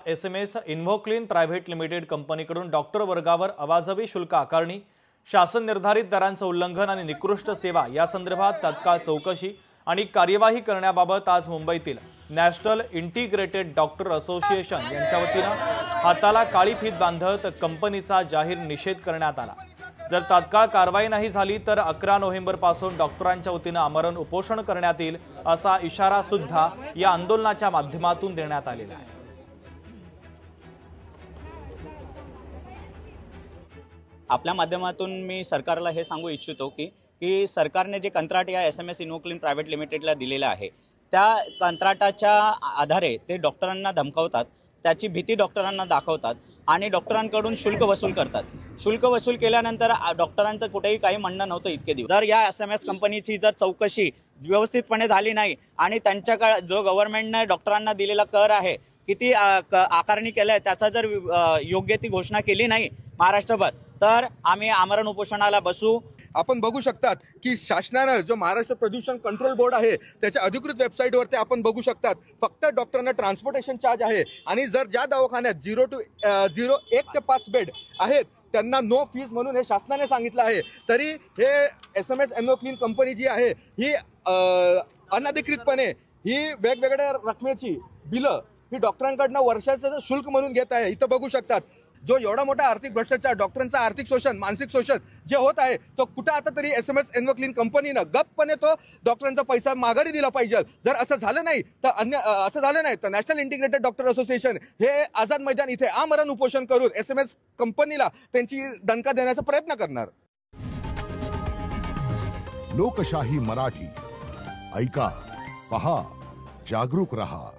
SMS इन्व्होक्लीन private limited कंपनीकडून doctor वर्गावर अवाजवी शुल्क आकारणी, शासन निर्धारित दरांचं उल्लंघन आणि निकृष्ट सेवा या संदर्भात तत्काळ चौकशी आणि कार्यवाही करण्याबाबत आज मुंबईतील नॅशनल इंटिग्रेटेड डॉक्टर असोसिएशन यांच्या वतीने हाताला काळी फीत बांधत कंपनीचा जाहीर निषेध करण्यात आला। जर तात्काळ कारवाई नाही झाली तर 11 नोव्हेंबर पासून डॉक्टरांच्या वतीने आमरण उपोषण करण्यात येईल असा इशारा सुद्धा या आंदोलनाच्या माध्यमातून देण्यात आलेला आहे। आपल्या माध्यमातून मी सरकारला हे सांगू इच्छितो की सरकारने जे कंत्राट या SMS इन्व्होक्लीन प्रायव्हेट लिमिटेडला दिलेलं आहे त्या कंत्राटाच्या आधारे ते डॉक्टरांना धमकावतात, त्याची भीती डॉक्टरांना दाखवतात आणि डॉक्टरांकडून शुल्क वसूल करतात। शुल्क वसूल केल्यानंतर डॉक्टरांचं कुठेही काही म्हणणं नव्हतं इतके दिवस। जर या SMS कंपनीची जर चौकशी व्यवस्थितपणे झाली नाही आणि त्यांच्याकडे जो गव्हर्नमेंटने डॉक्टरांना दिलेला कर आहे किती आकारणी केलाय त्याचा जर योग्य ती घोषणा केली नाही महाराष्ट्रभर तर आम्ही आमरण उपोषणाला बसू। आपण बघू शकतात की शासनाने जो महाराष्ट्र प्रदूषण कंट्रोल बोर्ड आहे त्याच्या अधिकृत वेबसाईटवरती आपण बघू शकतात फक्त डॉक्टरांना ट्रान्सपोर्टेशन चार्ज आहे आणि जर ज्या दवाखान्यात 0 ते 5 बेड आहेत त्यांना नो फीज म्हणून हे शासनाने सांगितलं आहे, तरी हे SMS इन्व्होक्लीन कंपनी जी आहे ही अनधिकृतपणे ही वेगवेगळ्या रकमेची बिलं ही डॉक्टरांकडून वर्षाचं शुल्क म्हणून घेत आहे। इथं बघू शकतात जो एवढा मोठा आर्थिक भ्रष्टाचार, डॉक्टरांचा आर्थिक शोषण, मानसिक शोषण जे होत आहे तो कुठं आता तरी SMS इन्व्होक्लीन कंपनीनं गप्पपणे तो डॉक्टरांचा पैसा माघारी दिला पाहिजे। जर असं झालं नाही तर नॅशनल इंटिग्रेटेड डॉक्टर असोसिएशन हे आझाद मैदान इथे आमरण उपोषण करून SMS कंपनीला त्यांची दणका देण्याचा प्रयत्न करणार। लोकशाही मराठी ऐका, पहा, जागरूक रहा।